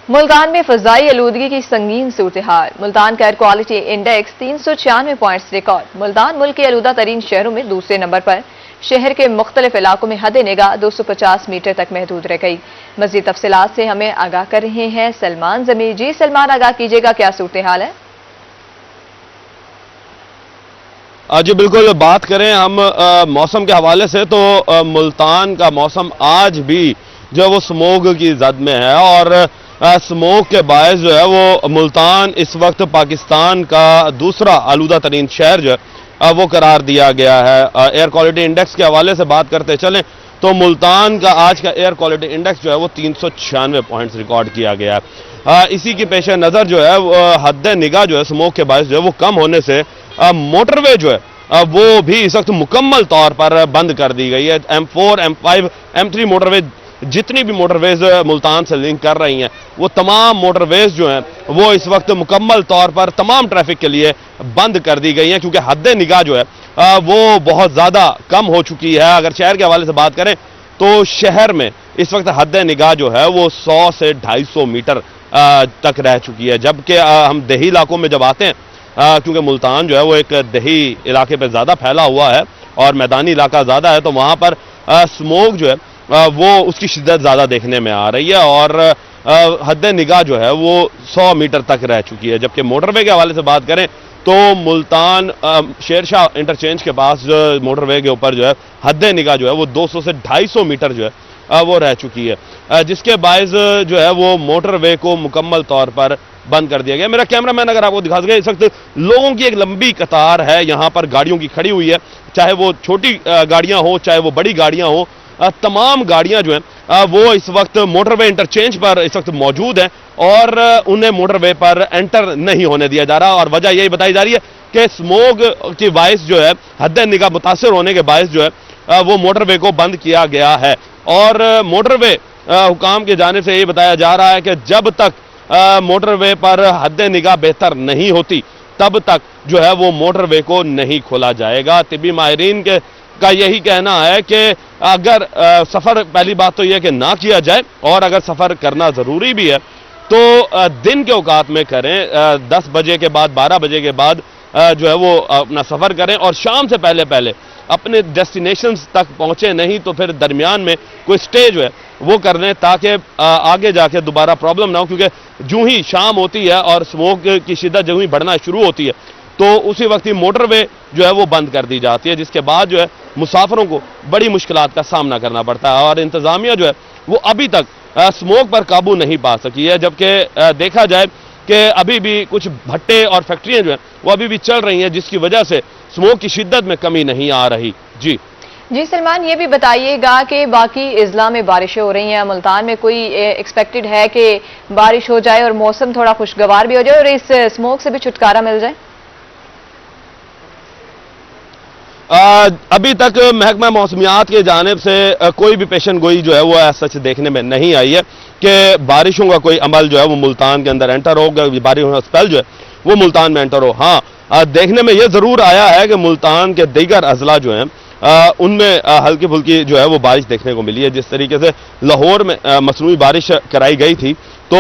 ملتان میں فضائی آلودگی کی سنگین صورتحال۔ ملتان کا air quality index 396 points record. Multan ملک کے آلودہ ترین شہروں میں دوسرے نمبر پر۔ شہر کے مختلف علاقوں میں حد نگاہ 250 میٹر تک محدود رہ گئی۔ مزید تفصیلات سے ہمیں آگاہ کر رہے ہیں سلمان ضمیر۔ جی سلمان، آگاہ کیجیے گا، کیا صورتحال ہے؟ جی بالکل، بات کریں ہم موسم کے حوالے سے تو ملتان کا موسم آج بھی جو ہے وہ سموگ کی زد میں ہے، اور سموگ کے باعث جو ہے وہ ملتان اس وقت پاکستان کا دوسرا آلودہ ترین شہر جو ہے وہ قرار دیا گیا ہے۔ ایئر کوالٹی انڈیکس کے حوالے سے بات کرتے چلیں تو ملتان کا آج کا ایئر کوالٹی انڈیکس جو ہے وہ 396 پوائنٹس ریکارڈ کیا گیا ہے۔ اسی کی پیش نظر جو ہے حد نگاہ جو ہے سموگ کے باعث جو ہے وہ کم ہونے سے موٹر وے جو ہے وہ بھی اس وقت مکمل طور پر بند کر دی گئی ہے۔ M4 M5 M3 موٹر وے، جتنی بھی موٹر ویز ملتان سے لنک کر رہی ہیں، وہ تمام موٹر ویز جو ہیں وہ اس وقت مکمل طور پر تمام ٹریفک کے لیے بند کر دی گئی ہیں، کیونکہ حد نگاہ جو ہے وہ بہت زیادہ کم ہو چکی ہے۔ اگر شہر کے حوالے سے بات کریں تو شہر میں اس وقت حد نگاہ جو ہے وہ 100 سے 250 میٹر تک رہ چکی ہے، جبکہ ہم دیہی علاقوں میں جب آتے ہیں، کیونکہ ملتان جو ہے وہ ایک دیہی علاقے پہ زیادہ پھیلا ہوا ہے اور میدانی علاقہ زیادہ ہے، تو وہاں پر سموگ جو ہے وہ اس کی شدت زیادہ دیکھنے میں آ رہی ہے، اور حد نگاہ جو ہے وہ 100 میٹر تک رہ چکی ہے۔ جبکہ موٹر وے کے حوالے سے بات کریں تو ملتان شیرشاہ انٹرچینج کے پاس موٹر وے کے اوپر جو ہے حد نگاہ جو ہے وہ 200 سے 250 میٹر جو ہے وہ رہ چکی ہے، جس کے باعث جو ہے وہ موٹر وے کو مکمل طور پر بند کر دیا گیا۔ میرا کیمرہ مین اگر آپ کو دکھا سکے، اس وقت لوگوں کی ایک لمبی قطار ہے یہاں پر، گاڑیوں کی کھڑی ہوئی ہے، چاہے وہ چھوٹی گاڑیاں ہوں چاہے وہ بڑی گاڑیاں ہوں، تمام گاڑیاں جو ہیں وہ اس وقت موٹر وے انٹرچینج پر اس وقت موجود ہیں اور انہیں موٹر وے پر انٹر نہیں ہونے دیا جا رہا، اور وجہ یہی بتائی جا رہی ہے کہ سموگ کی باعث جو ہے حد نگاہ متاثر ہونے کے باعث جو ہے وہ موٹر وے کو بند کیا گیا ہے، اور موٹر وے حکام کی جانب سے یہ بتایا جا رہا ہے کہ جب تک موٹر وے پر حد نگاہ بہتر نہیں ہوتی تب تک جو ہے وہ موٹر وے کو نہیں کھولا جائے گا۔ طبی ماہرین کا یہی کہنا ہے کہ اگر سفر، پہلی بات تو یہ کہ نہ کیا جائے، اور اگر سفر کرنا ضروری بھی ہے تو دن کے اوقات میں کریں، 10 بجے کے بعد 12 بجے کے بعد جو ہے وہ اپنا سفر کریں، اور شام سے پہلے اپنے ڈیسٹینیشنز تک پہنچے نہیں تو پھر درمیان میں کوئی سٹے جو ہے وہ کر لیں، تاکہ آگے جا کے دوبارہ پرابلم نہ ہو، کیونکہ جو ہی شام ہوتی ہے اور سموگ کی شدت جو ہی بڑھنا شروع ہوتی ہے تو اسی وقت ہی موٹر وے جو ہے وہ بند کر دی جاتی ہے، جس کے بعد جو ہے مسافروں کو بڑی مشکلات کا سامنا کرنا پڑتا ہے، اور انتظامیہ جو ہے وہ ابھی تک سموگ پر قابو نہیں پا سکی ہے، جبکہ دیکھا جائے کہ ابھی بھی کچھ بھٹے اور فیکٹریاں جو ہیں وہ ابھی بھی چل رہی ہیں، جس کی وجہ سے سموگ کی شدت میں کمی نہیں آ رہی۔ جی سلمان، یہ بھی بتائیے گا کہ باقی اضلاع میں بارشیں ہو رہی ہیں، ملتان میں کوئی ایکسپیکٹڈ ہے کہ بارش ہو جائے اور موسم تھوڑا خوشگوار بھی ہو جائے اور اس سموگ سے بھی چھٹکارا مل جائے؟ ابھی تک محکمہ موسمیات کی جانب سے کوئی بھی پیشن گوئی جو ہے وہ سچ دیکھنے میں نہیں آئی ہے کہ بارشوں کا کوئی عمل جو ہے وہ ملتان کے اندر انٹر ہوگا، بارشوں کا سپیل جو ہے وہ ملتان میں انٹر ہو۔ ہاں، دیکھنے میں یہ ضرور آیا ہے کہ ملتان کے دیگر اضلاع جو ہیں ان میں ہلکی پھلکی جو ہے وہ بارش دیکھنے کو ملی ہے۔ جس طریقے سے لاہور میں مصنوعی بارش کرائی گئی تھی تو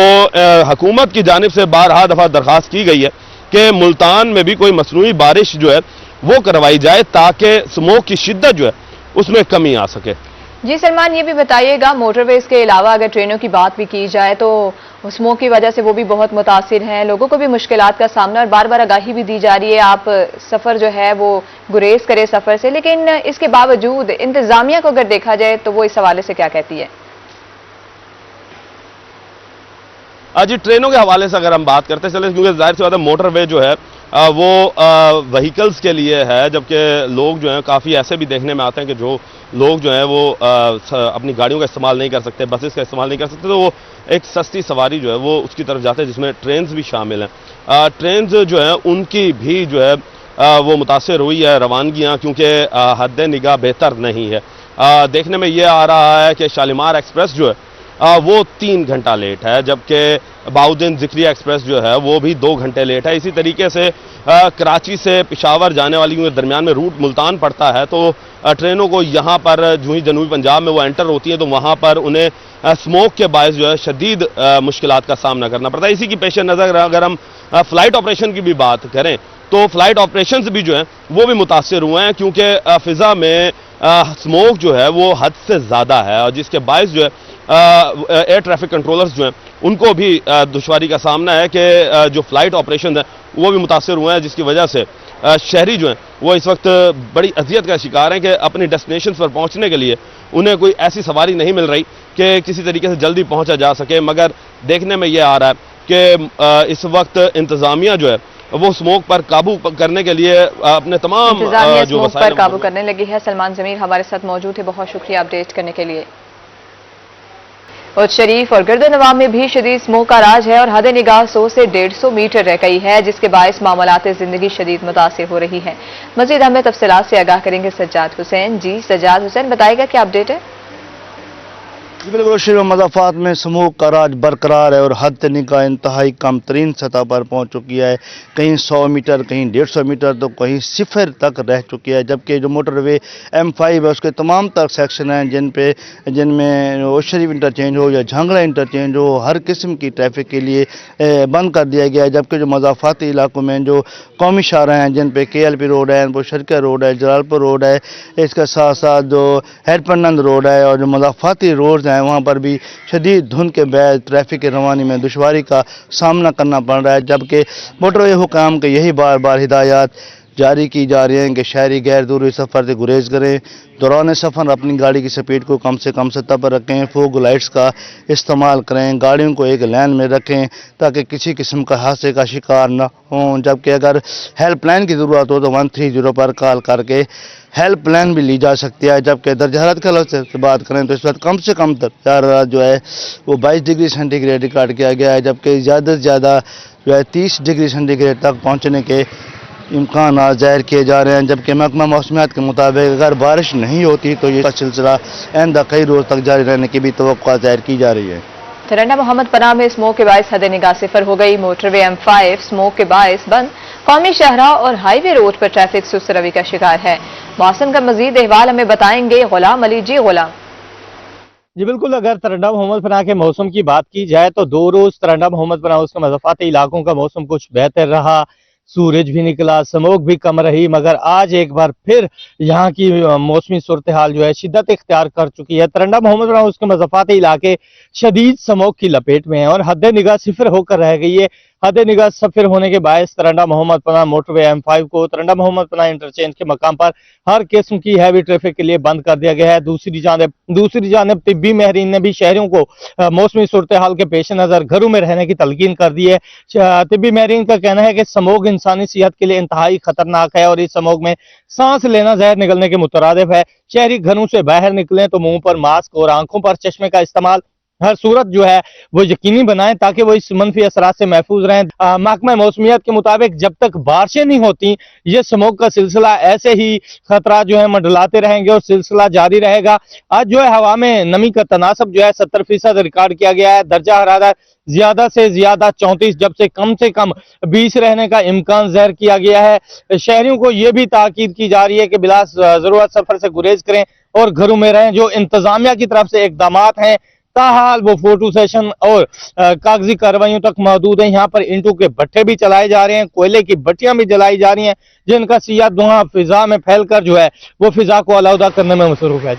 حکومت کی جانب سے بارہا دفعہ درخواست کی گئی ہے کہ ملتان میں بھی کوئی مصنوعی بارش جو ہے وہ کروائی جائے تاکہ سموگ کی شدت جو ہے اس میں کمی آ سکے۔ جی سلمان، یہ بھی بتائیے گا موٹر ویز کے علاوہ اگر ٹرینوں کی بات بھی کی جائے تو سموگ کی وجہ سے وہ بھی بہت متاثر ہیں، لوگوں کو بھی مشکلات کا سامنا، اور بار بار آگاہی بھی دی جا رہی ہے آپ سفر جو ہے وہ گریز کرے سفر سے، لیکن اس کے باوجود انتظامیہ کو اگر دیکھا جائے تو وہ اس حوالے سے کیا کہتی ہے؟ جی ٹرینوں کے حوالے سے اگر ہم بات کرتے چلیں، کیونکہ ظاہر سی بات ہے موٹر وے جو ہے وہ وہیکلز کے لیے ہے، جبکہ لوگ جو ہیں کافی ایسے بھی دیکھنے میں آتے ہیں کہ جو لوگ جو ہیں وہ اپنی گاڑیوں کا استعمال نہیں کر سکتے، بسز کا استعمال نہیں کر سکتے، تو وہ ایک سستی سواری جو ہے وہ اس کی طرف جاتے ہیں، جس میں ٹرینز بھی شامل ہیں۔ ٹرینز جو ہیں ان کی بھی جو ہے وہ متاثر ہوئی ہے روانگیاں، کیونکہ حد نگاہ بہتر نہیں ہے۔ دیکھنے میں یہ آ رہا ہے کہ شالیمار ایکسپریس جو ہے وہ 3 گھنٹہ لیٹ ہے، جبکہ باؤدین ذکریہ ایکسپریس جو ہے وہ بھی 2 گھنٹے لیٹ ہے۔ اسی طریقے سے کراچی سے پشاور جانے والی کے درمیان میں روٹ ملتان پڑتا ہے، تو ٹرینوں کو یہاں پر جو ہی جنوبی پنجاب میں وہ انٹر ہوتی ہیں تو وہاں پر انہیں سموک کے باعث جو ہے شدید مشکلات کا سامنا کرنا پڑتا ہے۔ اسی کی پیش نظر اگر ہم فلائٹ آپریشن کی بھی بات کریں تو فلائٹ آپریشنز بھی جو ہیں وہ بھی متاثر ہوئے ہیں، کیونکہ فضا میں سموک جو ہے وہ حد سے زیادہ ہے، اور جس کے باعث جو ہے ایئر ٹریفک کنٹرولرز جو ہیں ان کو بھی دشواری کا سامنا ہے کہ جو فلائٹ آپریشنز ہیں وہ بھی متاثر ہوئے ہیں، جس کی وجہ سے شہری جو ہیں وہ اس وقت بڑی اذیت کا شکار ہیں کہ اپنی ڈیسٹینیشنز پر پہنچنے کے لیے انہیں کوئی ایسی سواری نہیں مل رہی کہ کسی طریقے سے جلدی پہنچا جا سکے۔ مگر دیکھنے میں یہ آ رہا ہے کہ اس وقت انتظامیہ جو ہے وہ سموک پر قابو کرنے کے لیے اپنے تمام انتظامیہ جو سموک پر وسائل قابو کرنے لگی ہے۔ سلمان ضمیر ہمارے ساتھ موجود ہے، بہت شکریہ اپڈیٹ کرنے کے لیے۔ اور شریف اور گردن نواح میں بھی شدید سموک کا راج ہے اور حد نگاہ 100 سے 150 میٹر رہ گئی ہے، جس کے باعث معاملات زندگی شدید متاثر ہو رہی ہے۔ مزید ہمیں تفصیلات سے آگاہ کریں گے سجاد حسین۔ جی سجاد حسین، بتائے گا کیا اپڈیٹ ہے؟ بالکل شیر و مضافات میں سموک کا راج برقرار ہے اور حد نگاہ انتہائی کم ترین سطح پر پہنچ چکی ہے۔ کہیں 100 میٹر، کہیں 150 میٹر، تو کہیں 0 تک رہ چکی ہے، جبکہ جو موٹر وے M5 ہے اس کے تمام تر سیکشن ہیں جن میں شریف انٹرچینج ہو یا جھانگڑا انٹرچینج ہو، ہر قسم کی ٹریفک کے لیے بند کر دیا گیا ہے، جبکہ جو مضافاتی علاقوں میں جو قومی شاہراہ ہیں جن پہ KLP روڈ ہے، شرکیہ روڈ ہے، جلال پور روڈ ہے، اس کے ساتھ ساتھ جو ہیرپنند روڈ ہے اور جو مضافاتی روڈز ہیں وہاں پر بھی شدید دھند کے باعث ٹریفک کی روانی میں دشواری کا سامنا کرنا پڑ رہا ہے، جبکہ موٹر وے حکام کے یہی بار بار ہدایات جاری کی جا رہی ہیں کہ شہری غیر ضروری سفر سے گریز کریں، دوران سفر اپنی گاڑی کی سپیڈ کو کم سے کم سطح پر رکھیں، فوگ لائٹس کا استعمال کریں، گاڑیوں کو ایک لین میں رکھیں تاکہ کسی قسم کا حادثے کا شکار نہ ہوں، جبکہ اگر ہیلپ لائن کی ضرورت ہو تو 130 پر کال کر کے ہیلپ لائن بھی لی جا سکتی ہے، جبکہ درجہ حرارت کے حوالے سے بات کریں تو اس وقت کم سے کم درجہ حرارت جو ہے وہ 22 ڈگری سینٹی گریڈ ریکارڈ کیا گیا ہے، جبکہ زیادہ سے زیادہ جو ہے 30 ڈگری سینٹی گریڈ تک پہنچنے کے امکانات ظاہر کیے جا رہے ہیں، جبکہ محکمہ موسمیات کے مطابق اگر بارش نہیں ہوتی تو یہ سلسلہ آئندہ کئی روز تک جاری رہنے کی بھی توقع ظاہر کی جا رہی ہے۔ ترنڈا محمد پناہ میں سموک کے باعث حد نگاہ 0 ہو گئی، موٹر وے M5 سموک کے باعث بند، قومی شاہراہ اور ہائی وے روڈ پر ٹریفک سست روی کا شکار ہے۔ موسم کا مزید احوال ہمیں بتائیں گے غلام علی۔ جی غلام۔ جی بالکل، اگر ترنڈا محمد پناہ کے موسم کی بات کی جائے تو 2 روز ترنڈا محمد پناہ اس کے مضافاتی علاقوں کا موسم کچھ بہتر رہا، سورج بھی نکلا، سموک بھی کم رہی، مگر آج ایک بار پھر یہاں کی موسمی صورتحال جو ہے شدت اختیار کر چکی ہے۔ ترنڈا محمد پناہ اس کے مضافاتی علاقے شدید سموک کی لپیٹ میں ہیں اور حد نگاہ 0 ہو کر رہ گئی ہے۔ حد نگاہ 0 ہونے کے باعث ترنڈا محمد پناہ موٹر وے M5 کو ترنڈا محمد پناہ انٹرچینج کے مقام پر ہر قسم کی ہیوی ٹریفک کے لیے بند کر دیا گیا ہے۔ دوسری جانب طبی ماہرین نے بھی شہریوں کو موسمی صورتحال کے پیش نظر گھروں میں رہنے کی تلقین کر دی ہے۔ طبی ماہرین کا کہنا ہے کہ سموگ انسانی صحت کے لیے انتہائی خطرناک ہے اور اس سموگ میں سانس لینا زہر نکلنے کے مترادف ہے۔ شہری گھروں سے باہر نکلیں تو منہ پر ماسک اور آنکھوں پر چشمے کا استعمال ہر صورت جو ہے وہ یقینی بنائیں تاکہ وہ اس منفی اثرات سے محفوظ رہیں۔ محکمہ موسمیات کے مطابق جب تک بارشیں نہیں ہوتی یہ سموگ کا سلسلہ ایسے ہی خطرات جو ہے منڈلاتے رہیں گے اور سلسلہ جاری رہے گا۔ آج جو ہے ہوا میں نمی کا تناسب جو ہے 70% ریکارڈ کیا گیا ہے۔ درجہ حرارت زیادہ سے زیادہ 34 جب سے کم 20 رہنے کا امکان ظاہر کیا گیا ہے۔ شہریوں کو یہ بھی تاکید کی جا رہی ہے کہ بلا ضرورت سفر سے گریز کریں اور گھروں میں رہیں۔ جو انتظامیہ کی طرف سے اقدامات ہیں تاحال وہ فوٹو سیشن اور کاغذی کارروائیوں تک محدود ہیں۔ یہاں پر اینٹوں کے بھٹے بھی چلائے جا رہے ہیں، کوئلے کی بھٹیاں بھی جلائی جا رہی ہیں جن کا سیاہ دھواں فضا میں پھیل کر جو ہے وہ فضا کو آلودہ کرنے میں مصروف ہے۔